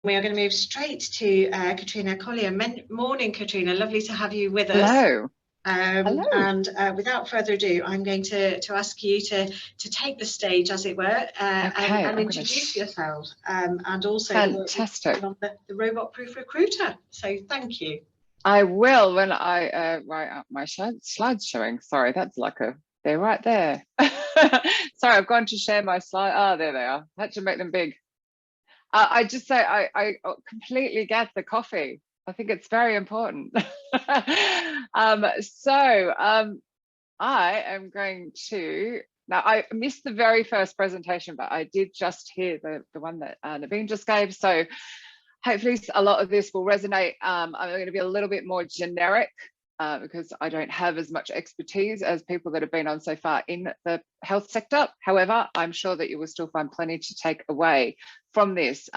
We are going to move straight to Katrina Collier. Morning, Katrina. Lovely to have you with us. Hello. Hello. And without further ado, I'm going to ask you to take the stage, as it were, and introduce yourself, and also fantastic. on the robot-proof recruiter. So thank you. I will when I write up my slides showing. Sorry, that's like they're right there. Sorry, I've gone to share my slide. Oh, there they are. I had to make them big. I just say I completely get the coffee. I think it's very important. I am going to, now I missed the very first presentation, but I did just hear the one that Naveen just gave. So hopefully a lot of this will resonate. I'm going to be a little bit more generic because I don't have as much expertise as people that have been on so far in the health sector. However, I'm sure that you will still find plenty to take away from this.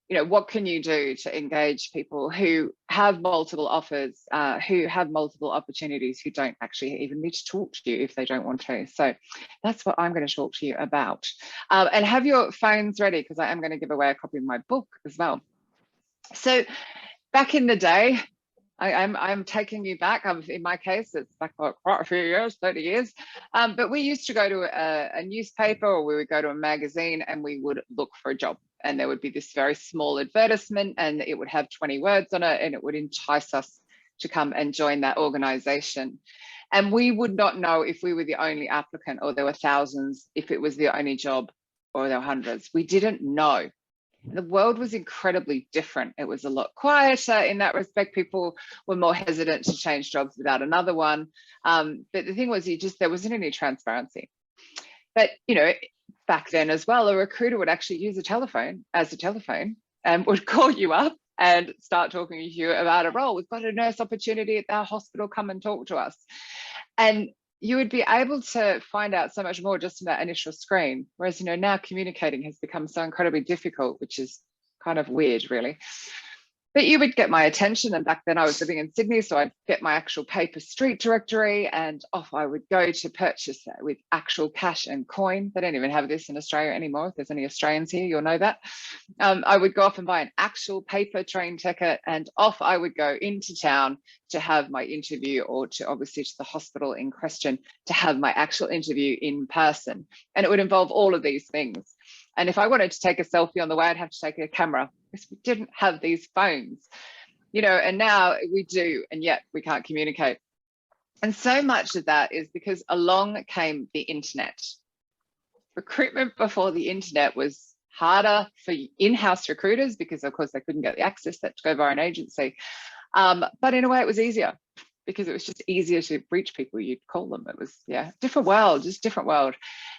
You know, what can you do to engage people who have multiple offers, who have multiple opportunities, who don't actually even need to talk to you if they don't want to? So that's what I'm going to talk to you about. And have your phones ready, because I am going to give away a copy of my book as well. So back in the day, I'm taking you back. In my case, it's back for quite a few years, 30 years. But we used to go to a newspaper, or we would go to a magazine, and we would look for a job. And there would be this very small advertisement, and it would have 20 words on it, and it would entice us to come and join that organization. And we would not know if we were the only applicant, or there were thousands, if it was the only job, or there were hundreds. We didn't know. The world was incredibly different. It was a lot quieter in that respect. People were more hesitant to change jobs without another one. But the thing was, there wasn't any transparency. But, you know, back then as well, a recruiter would actually use a telephone and would call you up and start talking to you about a role. We've got a nurse opportunity at our hospital, come and talk to us. And you would be able to find out so much more just in that initial screen. Whereas, you know, now communicating has become so incredibly difficult, which is kind of weird, really. But you would get my attention, and back then I was living in Sydney, so I'd get my actual paper street directory, and off I would go to purchase that with actual cash and coin. They don't even have this in Australia anymore. If there's any Australians here, you'll know that. I would go off and buy an actual paper train ticket, and off I would go into town to have my interview, or to obviously to the hospital in question to have my actual interview in person. And it would involve all of these things. And if I wanted to take a selfie on the way, I'd have to take a camera, because we didn't have these phones, you know, and now we do, and yet we can't communicate. And so much of that is because along came the internet. Recruitment before the internet was harder for in-house recruiters, because of course they couldn't get the access, that to go via an agency. But in a way it was easier, because it was just easier to reach people. You'd call them. It was, yeah, different world, just different world.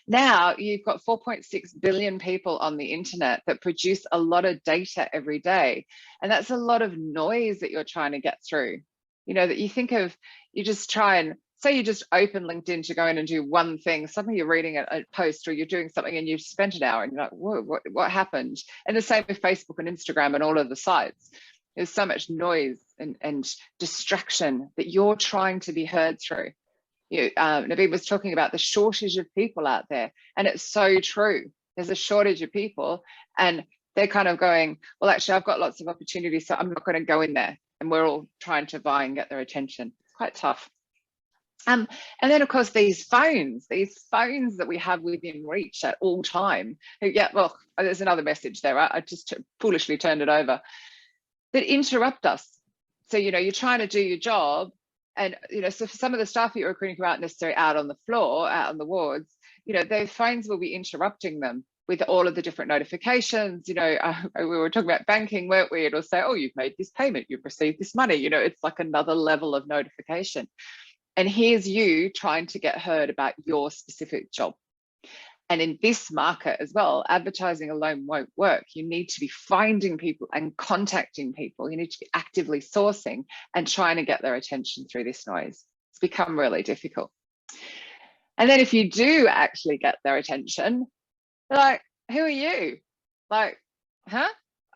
Now you've got 4.6 billion people on the internet that produce a lot of data every day. And that's a lot of noise that you're trying to get through. You know, that you think of, you just try and, say you just open LinkedIn to go in and do one thing, suddenly you're reading a post, or you're doing something and you've spent an hour and you're like, whoa, what happened? And the same with Facebook and Instagram and all of the sites. There's so much noise and distraction that you're trying to be heard through. Naveen was talking about the shortage of people out there, and it's so true. There's a shortage of people, and they're kind of going, well, actually, I've got lots of opportunities, so I'm not going to go in there. And we're all trying to vie and get their attention. It's quite tough. And then, of course, these phones that we have within reach at all time. Yeah, well, there's another message there. I just foolishly turned it over. That interrupt us. So, you know, you're trying to do your job, and, you know, so for some of the staff that you're recruiting who aren't necessarily out on the floor, out on the wards, you know, their phones will be interrupting them with all of the different notifications. You know, we were talking about banking, weren't we? It'll say, oh, you've made this payment, you've received this money. You know, it's like another level of notification. And here's you trying to get heard about your specific job. And in this market as well, advertising alone won't work. You need to be finding people and contacting people. You need to be actively sourcing and trying to get their attention through this noise. It's become really difficult. And then if you do actually get their attention, they're like, who are you? Like, huh?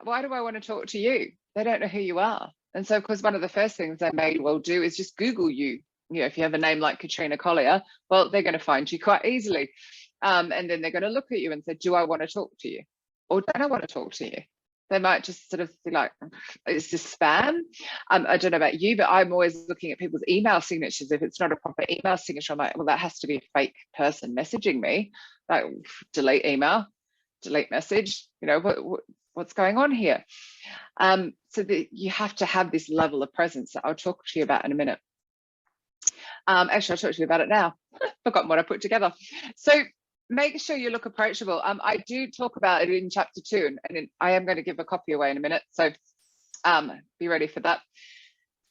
Why do I want to talk to you? They don't know who you are. And so, of course, one of the first things they may well do is just Google you. You know, if you have a name like Katrina Collier, well, they're going to find you quite easily. And then they're going to look at you and say, do I want to talk to you? Or don't I want to talk to you? They might just sort of be like, is this spam? I don't know about you, but I'm always looking at people's email signatures. If it's not a proper email signature, I'm like, well, that has to be a fake person messaging me. Like, delete email, delete message. You know, what's going on here? So that you have to have this level of presence that I'll talk to you about in a minute. Actually, I'll talk to you about it now. Forgotten what I put together. So make sure you look approachable. I do talk about it in chapter 2, and I am going to give a copy away in a minute. So be ready for that.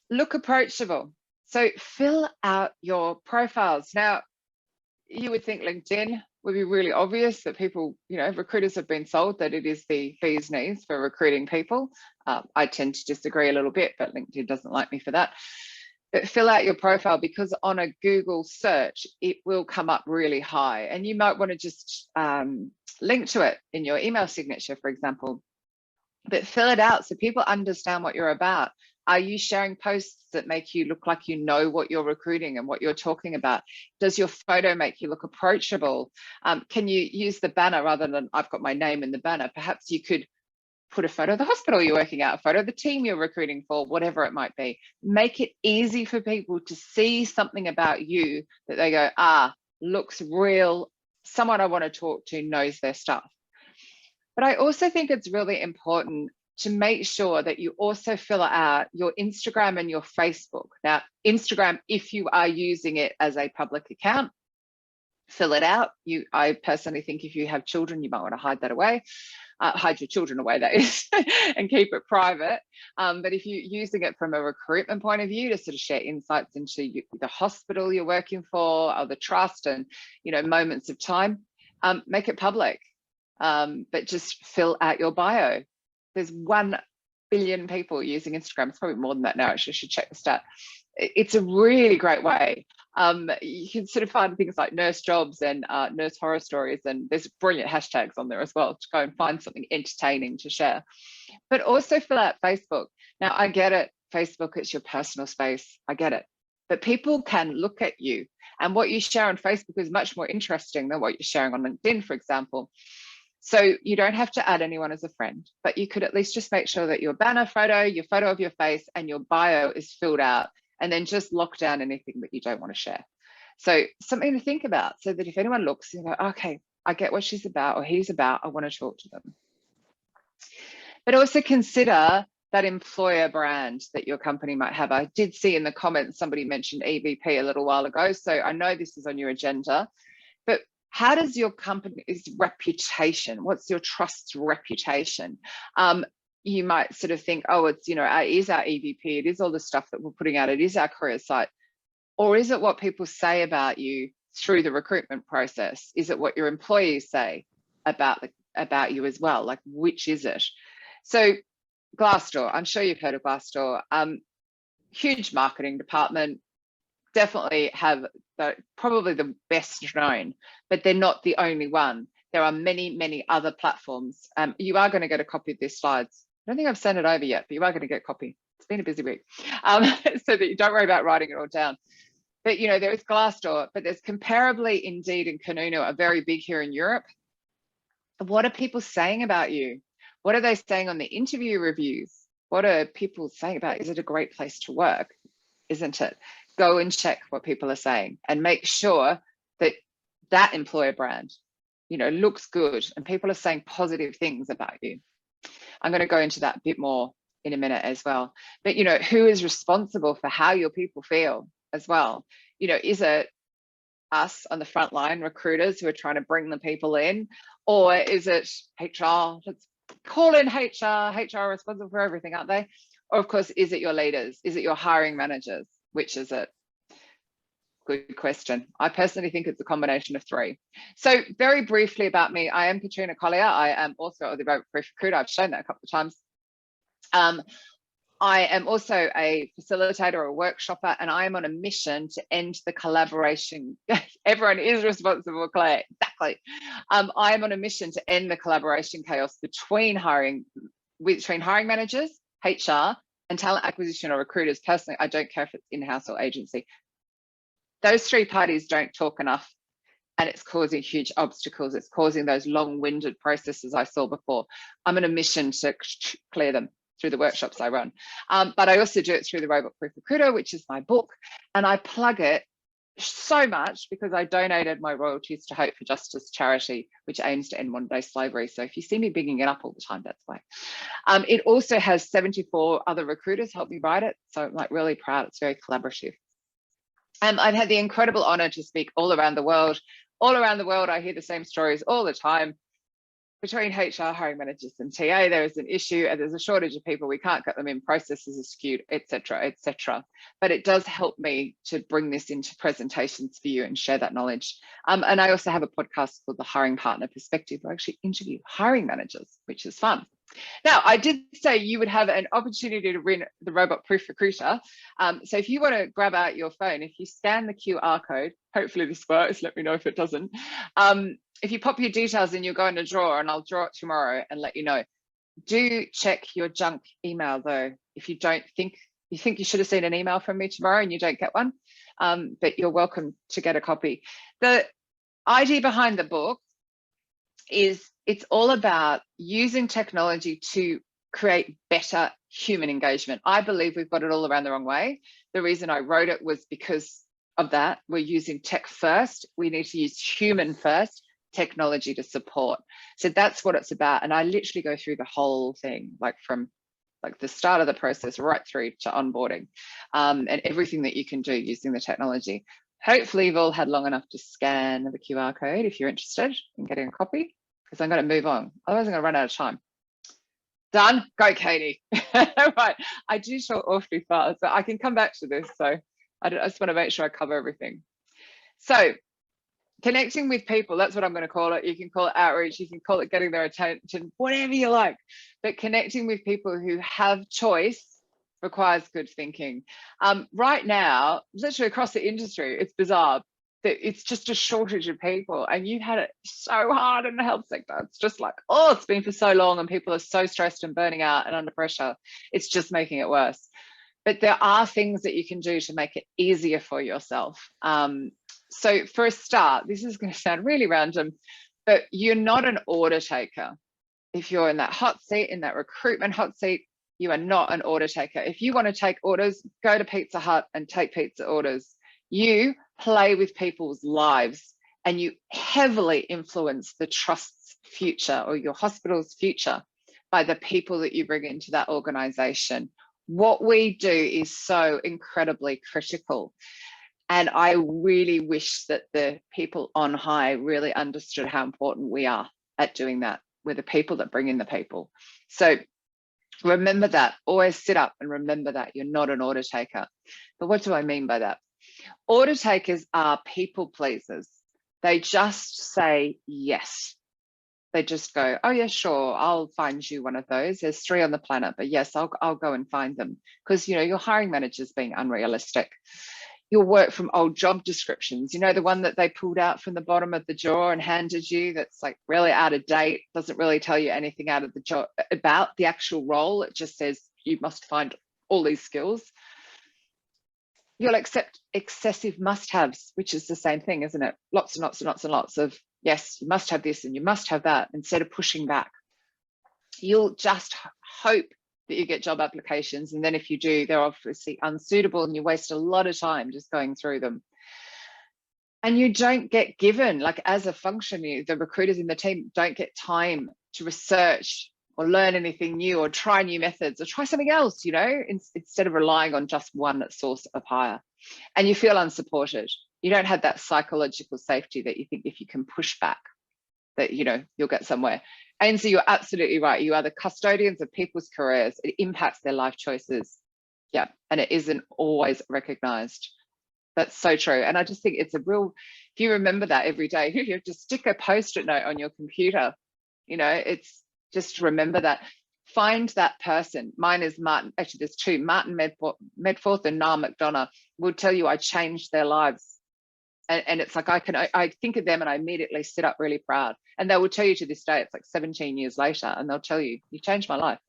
Look approachable. So fill out your profiles. Now, you would think LinkedIn would be really obvious, that people, you know, recruiters have been sold that it is the bee's knees for recruiting people. I tend to disagree a little bit, but LinkedIn doesn't like me for that. But fill out your profile, because on a Google search, it will come up really high. And you might want to just link to it in your email signature, for example. But fill it out so people understand what you're about. Are you sharing posts that make you look like you know what you're recruiting and what you're talking about? Does your photo make you look approachable? Can you use the banner rather than I've got my name in the banner? Perhaps you could put a photo of the hospital you're working at, a photo of the team you're recruiting for, whatever it might be. Make it easy for people to see something about you that they go, looks real. Someone I want to talk to knows their stuff. But I also think it's really important to make sure that you also fill out your Instagram and your Facebook. Now, Instagram, if you are using it as a public account, fill it out. I personally think if you have children, you might want to hide that away. Hide your children away, that is, and keep it private. But if you're using it from a recruitment point of view to sort of share insights into the hospital you're working for, or the trust, and, you know, moments of time, make it public. But just fill out your bio. There's 1 billion people using Instagram. It's probably more than that now. Actually, I should check the stat. It's a really great way. You can sort of find things like nurse jobs and nurse horror stories, and there's brilliant hashtags on there as well to go and find something entertaining to share. But also fill out Facebook. Now, I get it. Facebook, it's your personal space. I get it. But people can look at you, and what you share on Facebook is much more interesting than what you're sharing on LinkedIn, for example. So you don't have to add anyone as a friend, but you could at least just make sure that your banner photo, your photo of your face, and your bio is filled out, and then just lock down anything that you don't want to share. So something to think about, so that if anyone looks, you go, okay, I get what she's about or he's about, I want to talk to them. But also consider that employer brand that your company might have. I did see in the comments somebody mentioned EVP a little while ago, so I know this is on your agenda, but how does your company's reputation, what's your trust's reputation? You might sort of think, oh, it's, you know, it is our EVP, it is all the stuff that we're putting out, it is our career site. Or is it what people say about you through the recruitment process? Is it what your employees say about you as well? Like, which is it? So Glassdoor, I'm sure you've heard of Glassdoor. Huge marketing department, definitely have probably the best known, but they're not the only one. There are many, many other platforms. You are going to get a copy of these slides. I don't think I've sent it over yet, but you are going to get a copy. It's been a busy week, so that you don't worry about writing it all down. But, you know, there is Glassdoor, but there's Comparably, Indeed, and Kununu are very big here in Europe. What are people saying about you? What are they saying on the interview reviews? What are people saying about, is it a great place to work? Isn't it? Go and check what people are saying and make sure that that employer brand, you know, looks good and people are saying positive things about you. I'm going to go into that a bit more in a minute as well. But, you know, who is responsible for how your people feel as well? You know, is it us on the front line, recruiters who are trying to bring the people in, or is it HR? Let's call in HR. HR are responsible for everything, aren't they? Or of course, is it your leaders? Is it your hiring managers? Which is it? Good question. I personally think it's a combination of 3. So very briefly about me, I am Katrina Collier. I am also a Brief Recruiter. I've shown that a couple of times. I am also a facilitator or a workshopper, and I am on a mission to end the collaboration. Everyone is responsible, Claire, exactly. I am on a mission to end the collaboration chaos between hiring managers, HR, and talent acquisition or recruiters. Personally, I don't care if it's in-house or agency. Those 3 parties don't talk enough. and it's causing huge obstacles. It's causing those long-winded processes I saw before. I'm on a mission to clear them through the workshops I run. But I also do it through the Robot Proof Recruiter, which is my book, and I plug it so much because I donated my royalties to Hope for Justice charity, which aims to end modern day slavery. So if you see me bigging it up all the time, that's why. It also has 74 other recruiters help me write it. So I'm like really proud. It's very collaborative. I've had the incredible honor to speak all around the world. All around the world, I hear the same stories all the time. Between HR, hiring managers and TA, there is an issue and there's a shortage of people. We can't get them in, processes are skewed, etc., etc. But it does help me to bring this into presentations for you and share that knowledge. And I also have a podcast called The Hiring Partner Perspective, where I actually interview hiring managers, which is fun. Now, I did say you would have an opportunity to win the Robot Proof Recruiter. So if you want to grab out your phone, if you scan the QR code, hopefully this works, let me know if it doesn't. If you pop your details in, you'll go in a drawer and I'll draw it tomorrow and let you know. Do check your junk email though. If you think you should have seen an email from me tomorrow and you don't get one, but you're welcome to get a copy. The idea behind the book is it's all about using technology to create better human engagement. I believe we've got it all around the wrong way. The reason I wrote it was because of that. We're using tech first. We need to use human first, technology to support. So that's what it's about. And I literally go through the whole thing, like from like the start of the process right through to onboarding, and everything that you can do using the technology. Hopefully you've all had long enough to scan the QR code if you're interested in getting a copy, because I'm going to move on. Otherwise I'm going to run out of time. Done? Go, Katie. Right. I do talk awfully fast, but I can come back to this. So I just want to make sure I cover everything. So connecting with people, that's what I'm going to call it. You can call it outreach, you can call it getting their attention, whatever you like. But connecting with people who have choice requires good thinking. Right now, literally across the industry, it's bizarre that it's just a shortage of people, and you've had it so hard in the health sector. It's just like, oh, it's been for so long and people are so stressed and burning out and under pressure. It's just making it worse. But there are things that you can do to make it easier for yourself. So for a start, this is going to sound really random, but you're not an order taker. If you're in that hot seat, in that recruitment hot seat, you are not an order taker. If you want to take orders, go to Pizza Hut and take pizza orders. You play with people's lives and you heavily influence the trust's future or your hospital's future by the people that you bring into that organization. What we do is so incredibly critical. And I really wish that the people on high really understood how important we are at doing that. We're the people that bring in the people. So remember that. Always sit up and remember that you're not an order taker. But what do I mean by that? Order takers are people pleasers. They just say yes. They just go, oh yeah, sure, I'll find you one of those. There's 3 on the planet, but yes, I'll go and find them. Because, you know, your hiring manager's being unrealistic. You'll work from old job descriptions, you know, the one that they pulled out from the bottom of the drawer and handed you that's like really out of date, doesn't really tell you anything out of the job about the actual role. It just says you must find all these skills. You'll accept excessive must-haves, which is the same thing, isn't it? Lots and lots and lots and lots of, yes, you must have this and you must have that, instead of pushing back. You'll just hope that you get job applications, and then if you do, they're obviously unsuitable and you waste a lot of time just going through them. And you don't get given, like as a function, the recruiters in the team don't get time to research or learn anything new or try new methods or try something else, you know, instead of relying on just one source of hire. And you feel unsupported. You don't have that psychological safety that you think if you can push back, that, you know, you'll get somewhere. And so you're absolutely right. You are the custodians of people's careers. It impacts their life choices. Yeah. And it isn't always recognized. That's so true. And I just think it's a real, if you remember that every day, you have to stick a Post-it note on your computer. You know, it's just remember that. Find that person. Mine is Martin. Actually, there's 2, Martin Medforth and Niall McDonough will tell you I changed their lives. And it's like, I think of them and I immediately sit up really proud. And they will tell you to this day, it's like 17 years later, and they'll tell you, you changed my life.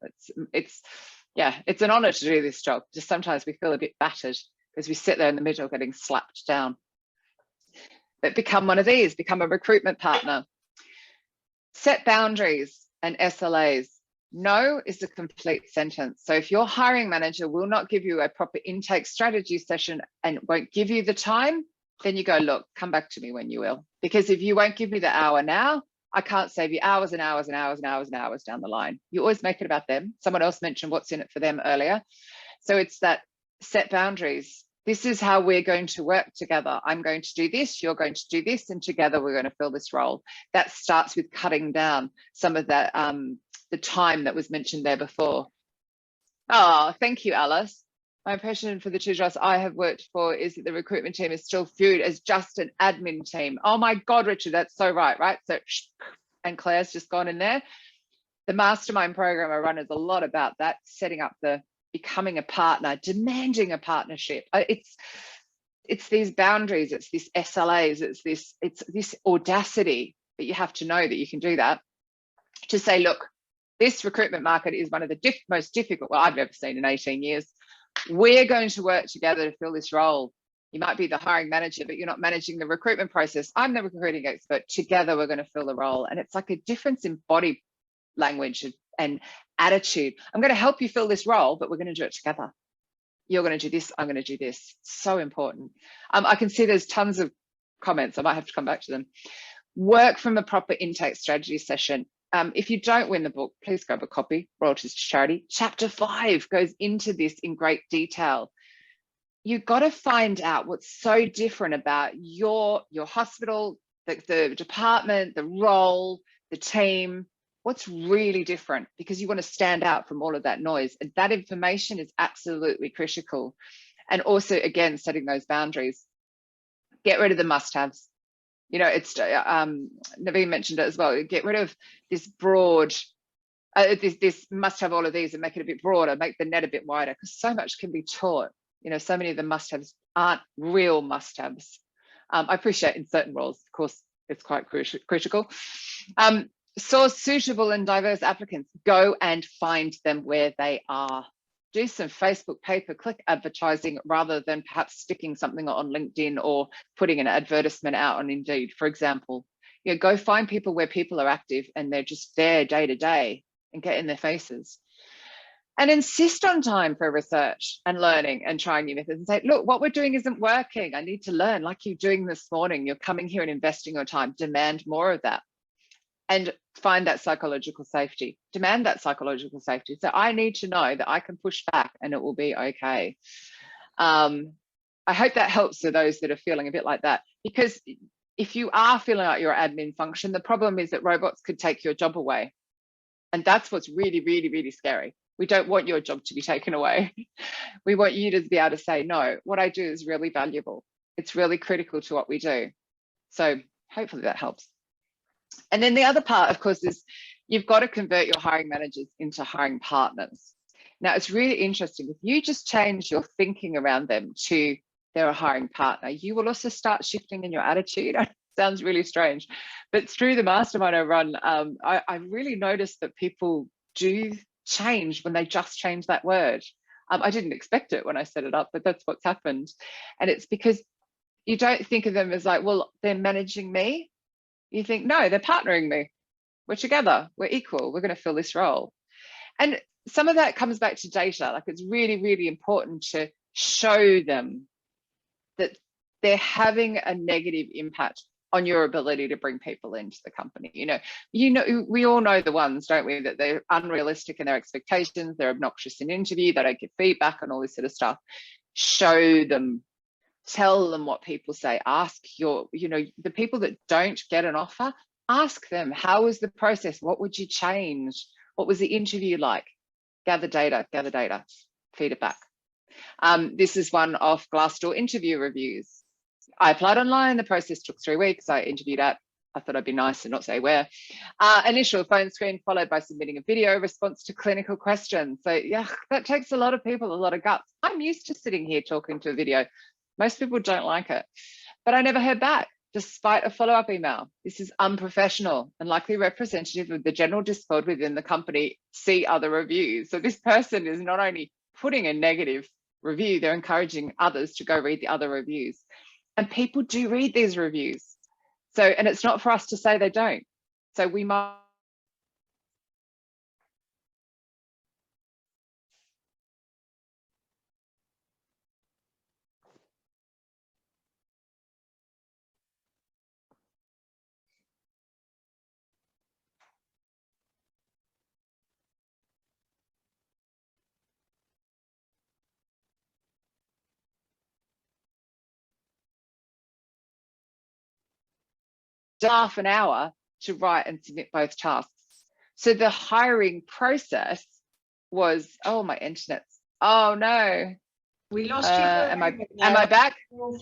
Yeah, it's an honor to do this job. Just sometimes we feel a bit battered because we sit there in the middle getting slapped down. but become one of these, become a recruitment partner. Set boundaries and SLAs. No is a complete sentence. So if your hiring manager will not give you a proper intake strategy session and won't give you the time, then you go, look, come back to me when you will. Because if you won't give me the hour now, I can't save you hours and hours and hours and hours and hours down the line. You always make it about them. Someone else mentioned what's in it for them earlier. So it's that set boundaries. This is how we're going to work together. I'm going to do this, you're going to do this, and together we're going to fill this role. That starts with cutting down some of that, the time that was mentioned there before. Oh, thank you, Alice. My impression for the two jobs I have worked for is that the recruitment team is still viewed as just an admin team. Oh my God, Richard, that's so right? So, and Claire's just gone in there. The mastermind program I run is a lot about that, setting up the becoming a partner, demanding a partnership. It's these boundaries, it's this SLAs, it's this audacity that you have to know that you can do that, to say, look, this recruitment market is one of the most difficult, well, I've never seen in 18 years. We're going to work together to fill this role. You might be the hiring manager, but you're not managing the recruitment process. I'm the recruiting expert. Together, we're going to fill the role. And it's like a difference in body language and attitude. I'm going to help you fill this role, but we're going to do it together. You're going to do this, I'm going to do this. So important. I can see there's tons of comments. I might have to come back to them. Work from a proper intake strategy session. If you don't win the book, please grab a copy, royalties to charity. Chapter 5 goes into this in great detail. You've got to find out what's so different about your hospital, the department, the role, the team, what's really different, because you want to stand out from all of that noise. And that information is absolutely critical. And also, again, setting those boundaries. Get rid of the must-haves. You know, it's Naveen mentioned it as well. Get rid of this broad, this must have all of these, and make it a bit broader, make the net a bit wider, because so much can be taught. You know, so many of the must-haves aren't real must-haves. I appreciate in certain roles, of course, it's quite critical. Source suitable and diverse applicants. Go and find them where they are. Do some Facebook pay-per-click advertising rather than perhaps sticking something on LinkedIn or putting an advertisement out on Indeed, for example. You know, go find people where people are active and they're just there day to day, and get in their faces. And insist on time for research and learning and trying new methods, and say, look, what we're doing isn't working. I need to learn, like you're doing this morning. You're coming here and investing your time. Demand more of that. And find that psychological safety. Demand that psychological safety. So I need to know that I can push back and it will be okay. I hope that helps for those that are feeling a bit like that, because if you are feeling like your admin function, the problem is that robots could take your job away. And that's what's really, really, really scary. We don't want your job to be taken away. We want you to be able to say, no, what I do is really valuable. It's really critical to what we do. So hopefully that helps. And then the other part, of course, is you've got to convert your hiring managers into hiring partners. Now, it's really interesting. If you just change your thinking around them to they're a hiring partner, you will also start shifting in your attitude. Sounds really strange, but through the mastermind I run, I really noticed that people do change when they just change that word. I didn't expect it when I set it up, but that's what's happened. And it's because you don't think of them as like, well, they're managing me. You think, no, they're partnering me. We're together, we're equal, we're going to fill this role. And some of that comes back to data. Like, it's really, really important to show them that they're having a negative impact on your ability to bring people into the company. You know, we all know the ones, don't we, that they're unrealistic in their expectations, they're obnoxious in interview, they don't give feedback and all this sort of stuff. Show them. Tell them what people say. Ask the people that don't get an offer, ask them, how was the process? What would you change? What was the interview like? Gather data, feed it back. This is one of Glassdoor interview reviews. I applied online. The process took 3 weeks. I interviewed at, I thought I'd be nice and not say where. Initial phone screen followed by submitting a video response to clinical questions. So yeah, that takes a lot of people, a lot of guts. I'm used to sitting here talking to a video. Most people don't like it, but I never heard back despite a follow-up email. This is unprofessional and likely representative of the general discord within the company. See other reviews. So this person is not only putting a negative review, they're encouraging others to go read the other reviews. And people do read these reviews. So, and it's not for us to say they don't. So we might half an hour to write and submit both tasks. So the hiring process was, oh, my internet's, oh no. We lost you. Am I back?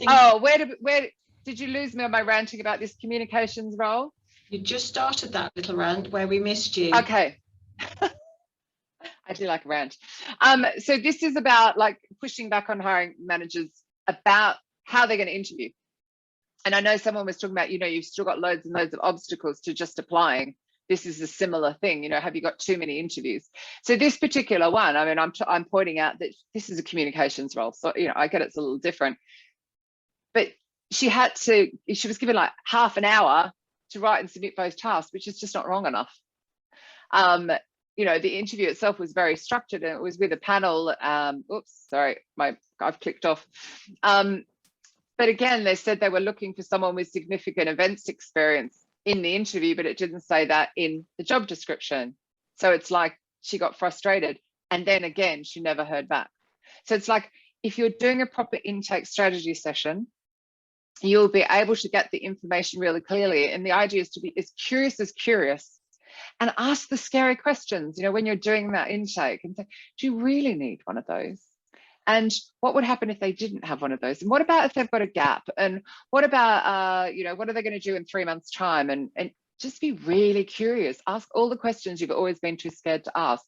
Oh, where did you lose me on my ranting about this communications role? You just started that little rant where we missed you. Okay. I do like a rant. So this is about like pushing back on hiring managers about how they're going to interview. And I know someone was talking about, you know, you've still got loads and loads of obstacles to just applying. This is a similar thing, you know, have you got too many interviews? So this particular one, I mean, I'm pointing out that this is a communications role. So, you know, I get it's a little different. But she was given like half an hour to write and submit both tasks, which is just not long enough. You know, the interview itself was very structured and it was with a panel. Oops, sorry, I've clicked off. But again, they said they were looking for someone with significant events experience in the interview, but it didn't say that in the job description. So it's like she got frustrated. And then again, she never heard back. So it's like, if you're doing a proper intake strategy session, you'll be able to get the information really clearly. And the idea is to be as curious and ask the scary questions, you know, when you're doing that intake and say, do you really need one of those? And what would happen if they didn't have one of those? And what about if they've got a gap? And what about, you know, what are they going to do in 3 months' time? And just be really curious. Ask all the questions you've always been too scared to ask.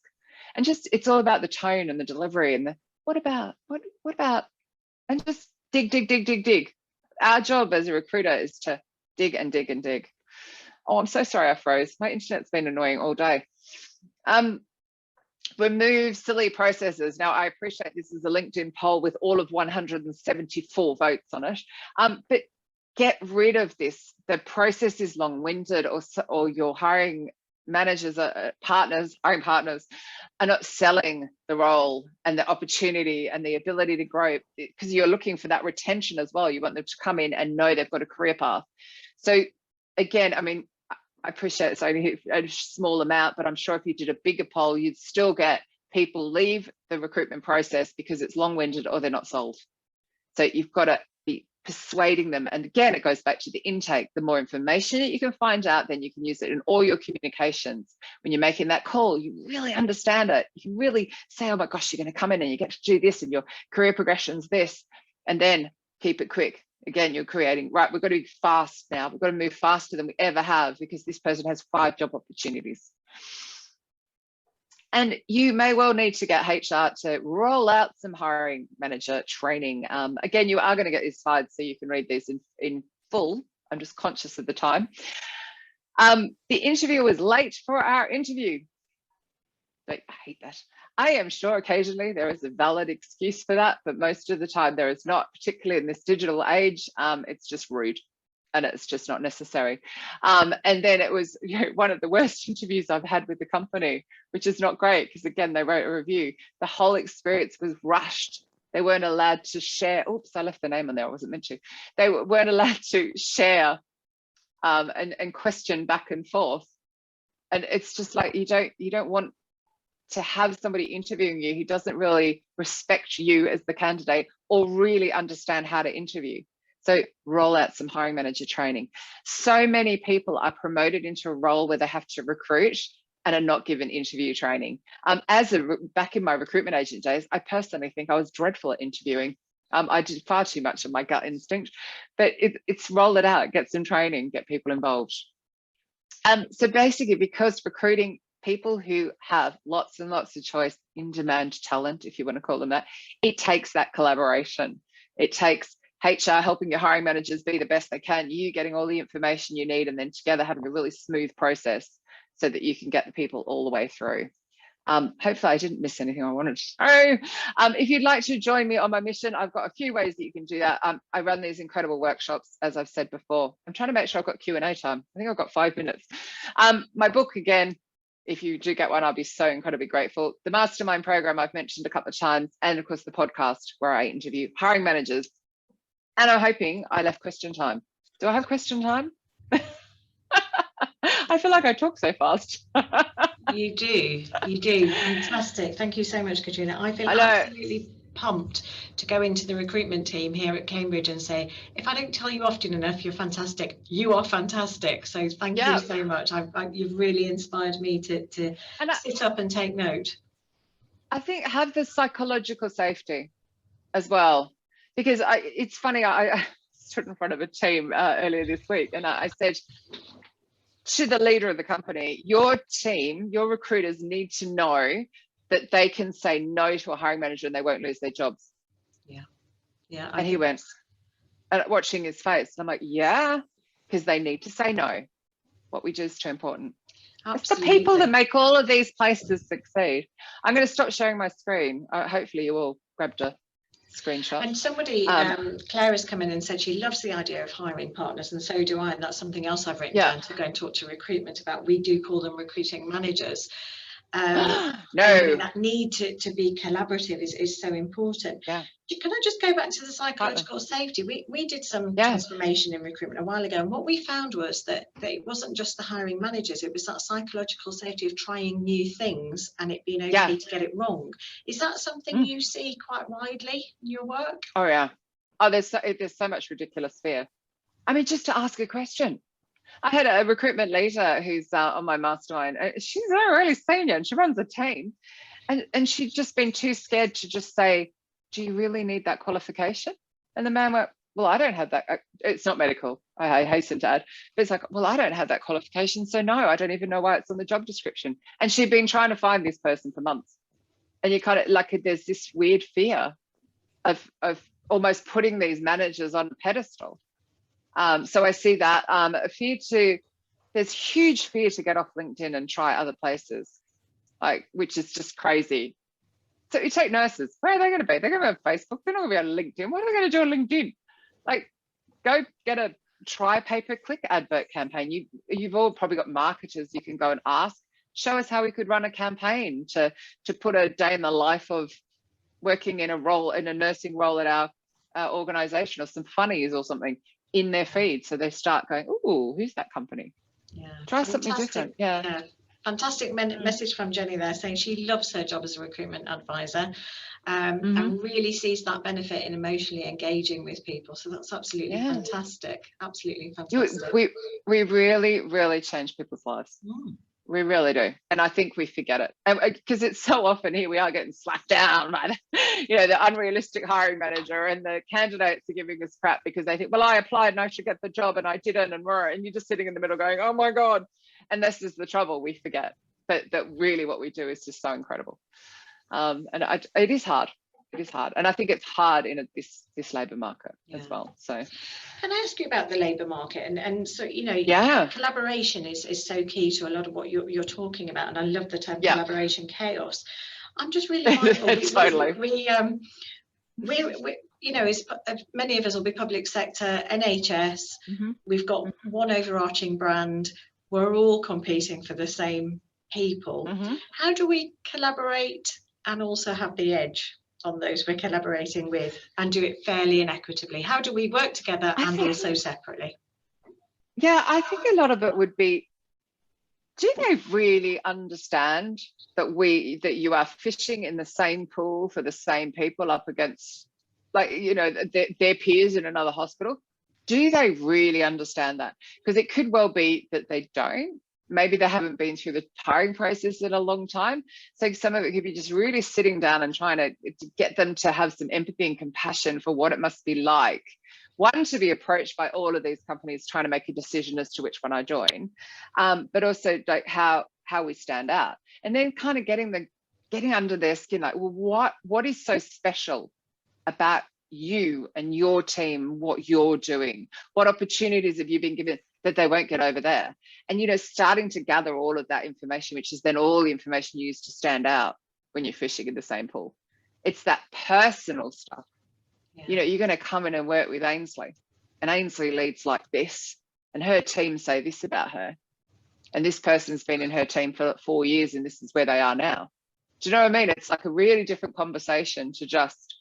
And just, it's all about the tone and the delivery and the, what about, and just dig. Our job as a recruiter is to dig and dig and dig. Oh, I'm so sorry I froze. My internet's been annoying all day. Remove silly processes. Now, I appreciate this is a LinkedIn poll with all of 174 votes on it, but get rid of this. The process is long-winded, or your hiring managers, hiring partners are not selling the role and the opportunity and the ability to grow, because you're looking for that retention as well. You want them to come in and know they've got a career path. So again, I mean, I appreciate it's only a small amount, but I'm sure if you did a bigger poll, you'd still get people leave the recruitment process because it's long-winded or they're not sold. So you've got to be persuading them. And again, it goes back to the intake. The more information that you can find out, then you can use it in all your communications. When you're making that call, you really understand it. You can really say, oh my gosh, you're going to come in and you get to do this and your career progression's this, and then keep it quick. Again, you're creating, right, we've got to be fast now. We've got to move faster than we ever have because this person has 5 job opportunities. And you may well need to get HR to roll out some hiring manager training. Again, you are going to get these slides so you can read these in full. I'm just conscious of the time. The interviewer was late for our interview. I hate that. I am sure occasionally there is a valid excuse for that, but most of the time there is not, particularly in this digital age. It's just rude and it's just not necessary. And then it was, you know, one of the worst interviews I've had with the company, which is not great because again, they wrote a review. The whole experience was rushed. They weren't allowed to share. Oops, I left the name on there. I wasn't meant to. They weren't allowed to share and question back and forth. And it's just like, you don't want to have somebody interviewing you who doesn't really respect you as the candidate or really understand how to interview. So roll out some hiring manager training. So many people are promoted into a role where they have to recruit and are not given interview training. Back in my recruitment agent days, I personally think I was dreadful at interviewing. I did far too much of my gut instinct, but it's roll it out, get some training, get people involved. So basically, because recruiting people who have lots and lots of choice, in-demand talent, if you want to call them that, it takes that collaboration. It takes HR helping your hiring managers be the best they can, you getting all the information you need, and then together having a really smooth process so that you can get the people all the way through. Hopefully I didn't miss anything I wanted to know. If you'd like to join me on my mission, I've got a few ways that you can do that. I run these incredible workshops, as I've said before. I'm trying to make sure I've got Q&A time. I think I've got 5 minutes. My book, again, if you do get one, I'll be so incredibly grateful. The mastermind program I've mentioned a couple of times, and of course the podcast where I interview hiring managers. And I'm hoping I left question time. Do I have question time? I feel like I talk so fast. You do. Fantastic. Thank you so much, Katrina. I feel absolutely pumped to go into the recruitment team here at Cambridge and say, if I don't tell you often enough, you're fantastic. You are fantastic. So thank you so much. You've really inspired me to sit up and take note. I think have the psychological safety as well, because it's funny, I stood in front of a team earlier this week and I said to the leader of the company, your team, your recruiters need to know that they can say no to a hiring manager and they won't lose their jobs. Yeah. And he went, watching his face, and I'm like, yeah, because they need to say no. What we do is too important. Absolutely. It's the people that make all of these places succeed. I'm going to stop sharing my screen. Hopefully you all grabbed a screenshot. And somebody, Claire has come in and said she loves the idea of hiring partners, and so do I, and that's something else I've written down to go and talk to recruitment about. We do call them recruiting managers. No, that need to be collaborative is so important. Can I just go back to the psychological safety? We did some transformation in recruitment a while ago, and what we found was that it wasn't just the hiring managers, it was that psychological safety of trying new things and it being okay to get it wrong. Is that something you see quite widely in your work? Oh yeah. Oh, there's so much ridiculous fear. I mean, just to ask a question. I had a recruitment leader who's on my mastermind. She's really senior and she runs a team, and she'd just been too scared to just say, do you really need that qualification? And the man went, well, I don't have that. It's not medical, I hasten to add, but it's like, well, I don't have that qualification, so no, I don't even know why it's on the job description. And she'd been trying to find this person for months, and you kind of like, there's this weird fear of almost putting these managers on a pedestal. So I see that there's huge fear to get off LinkedIn and try other places, which is just crazy. So you take nurses, where are they going to be? They're going to be on Facebook. They're not going to be on LinkedIn. What are they going to do on LinkedIn? Like, go get a try pay-per-click advert campaign. You've all probably got marketers you can go and ask, show us how we could run a campaign to put a day in the life of working in a nursing role at our organization, or some funnies or something in their feed, so they start going, oh, who's that company? Try something different. Fantastic message from Jenny there, saying she loves her job as a recruitment advisor, and really sees that benefit in emotionally engaging with people. So that's absolutely fantastic. Absolutely fantastic. We really change people's lives. We really do. And I think we forget it, because it's so often here we are getting slapped down by the unrealistic hiring manager, and the candidates are giving us crap because they think, well, I applied and I should get the job and I didn't, and you're just sitting in the middle going, oh my God. And this is the trouble, we forget that really what we do is just so incredible. And it is hard. It is hard. And I think it's hard in this labour market as well. So can I ask you about the labour market? And so, collaboration is so key to a lot of what you're talking about. And I love the term collaboration chaos. I'm just really mindful. Totally. Many of us will be public sector, NHS. We've got one overarching brand. We're all competing for the same people. How do we collaborate and also have the edge on those we're collaborating with, and do it fairly and equitably? How do we work together and also separately? I think a lot of it would be, do they really understand that you are fishing in the same pool for the same people up against, their peers in another hospital? Do they really understand that? Because it could well be that they don't. Maybe they haven't been through the hiring process in a long time. So some of it could be just really sitting down and trying to get them to have some empathy and compassion for what it must be like. One, to be approached by all of these companies trying to make a decision as to which one I join, but also how we stand out. And then kind of getting under their skin, like, well, what is so special about you and your team, what you're doing? What opportunities have you been given that they won't get over there. And, you know, starting to gather all of that information, which is then all the information you use to stand out when you're fishing in the same pool. It's that personal stuff. Yeah. You know, you're going to come in and work with Ainsley, and Ainsley leads like this, and her team say this about her. And this person's been in her team for 4 years, and this is where they are now. Do you know what I mean? It's like a really different conversation to just,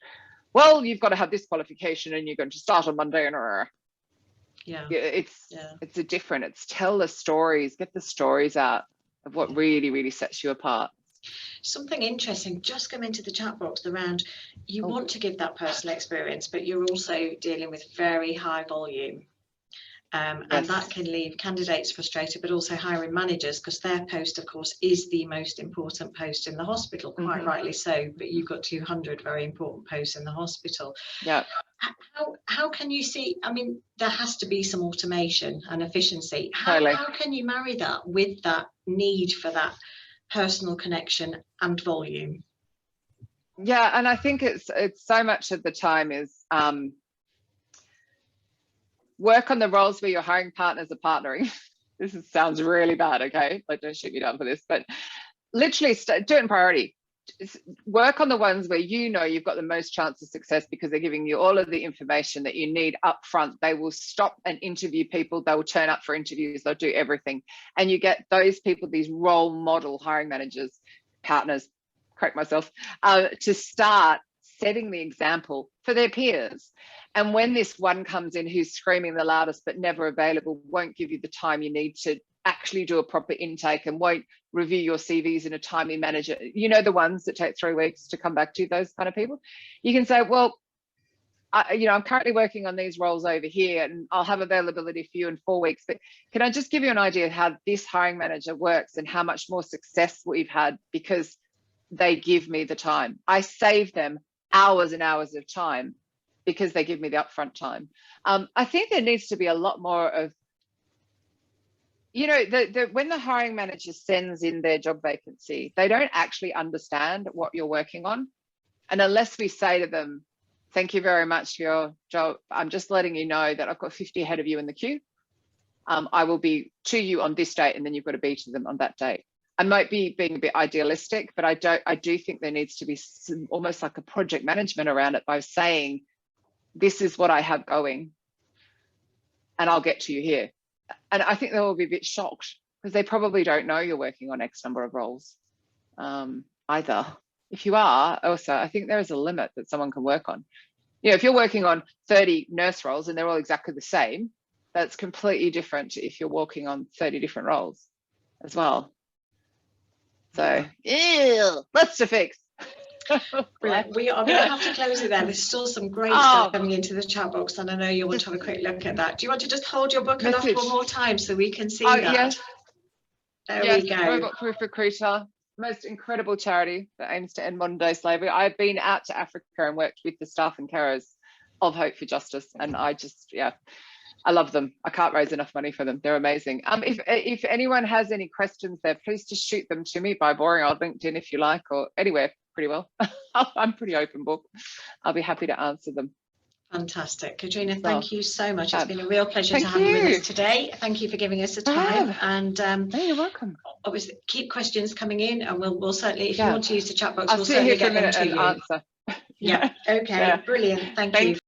well, you've got to have this qualification and you're going to start on Monday. And it's a different, it's tell the stories, get the stories out of what really, really sets you apart. Something interesting just come into the chat box around, you want to give that personal experience, but you're also dealing with very high volume. And that can leave candidates frustrated, but also hiring managers, because their post, of course, is the most important post in the hospital, quite rightly so. But you've got 200 very important posts in the hospital. Yeah. How can you see? I mean, there has to be some automation and efficiency. How can you marry that with that need for that personal connection and volume? Yeah, and I think it's so much of the time is work on the roles where your hiring partners are partnering. Sounds really bad, okay? Like, don't shoot me down for this, but literally do it in priority. Work on the ones where you know you've got the most chance of success because they're giving you all of the information that you need up front. They will stop and interview people. They will turn up for interviews. They'll do everything. And you get those people, these role model hiring managers, partners, correct myself, to start setting the example for their peers. And when this one comes in who's screaming the loudest but never available, won't give you the time you need to actually do a proper intake and won't review your CVs in a timely manner, you know, the ones that take 3 weeks to come back to, those kind of people, you can say, well, I'm currently working on these roles over here and I'll have availability for you in 4 weeks, but can I just give you an idea of how this hiring manager works and how much more success we've had because they give me the time. I save them hours and hours of time because they give me the upfront time. I think there needs to be a lot more of, you know, when the hiring manager sends in their job vacancy, they don't actually understand what you're working on. And unless we say to them, thank you very much for your job, I'm just letting you know that I've got 50 ahead of you in the queue. I will be to you on this date, and then you've got to be to them on that date. I might be being a bit idealistic, but I do think there needs to be some, almost like a project management around it by saying, this is what I have going and I'll get to you here. And I think they will be a bit shocked because they probably don't know you're working on X number of roles either. If you are, also, I think there is a limit that someone can work on. You know, if you're working on 30 nurse roles and they're all exactly the same, that's completely different to if you're working on 30 different roles as well. So, lots to fix. Brilliant. We are going to have to close it there. There's still some great stuff coming into the chat box, and I know you want to have a quick look at that. Do you want to just hold your book enough one more time so we can see that? Yes. There we go. Robot Proof Recruiter, most incredible charity that aims to end modern day slavery. I've been out to Africa and worked with the staff and carers of Hope for Justice, and I just, I love them. I can't raise enough money for them. They're amazing. If anyone has any questions there, please just shoot them to me by boring on LinkedIn if you like, or anywhere pretty well. I'm pretty open book. I'll be happy to answer them. Fantastic. Katrina, thank you so much. It's been a real pleasure to have you with us today. Thank you for giving us the time. And you're welcome. Obviously, keep questions coming in, and we'll certainly, if you want to use the chat box, I'll we'll certainly get them to you. Answer. Yeah. Okay. Brilliant. Thank you.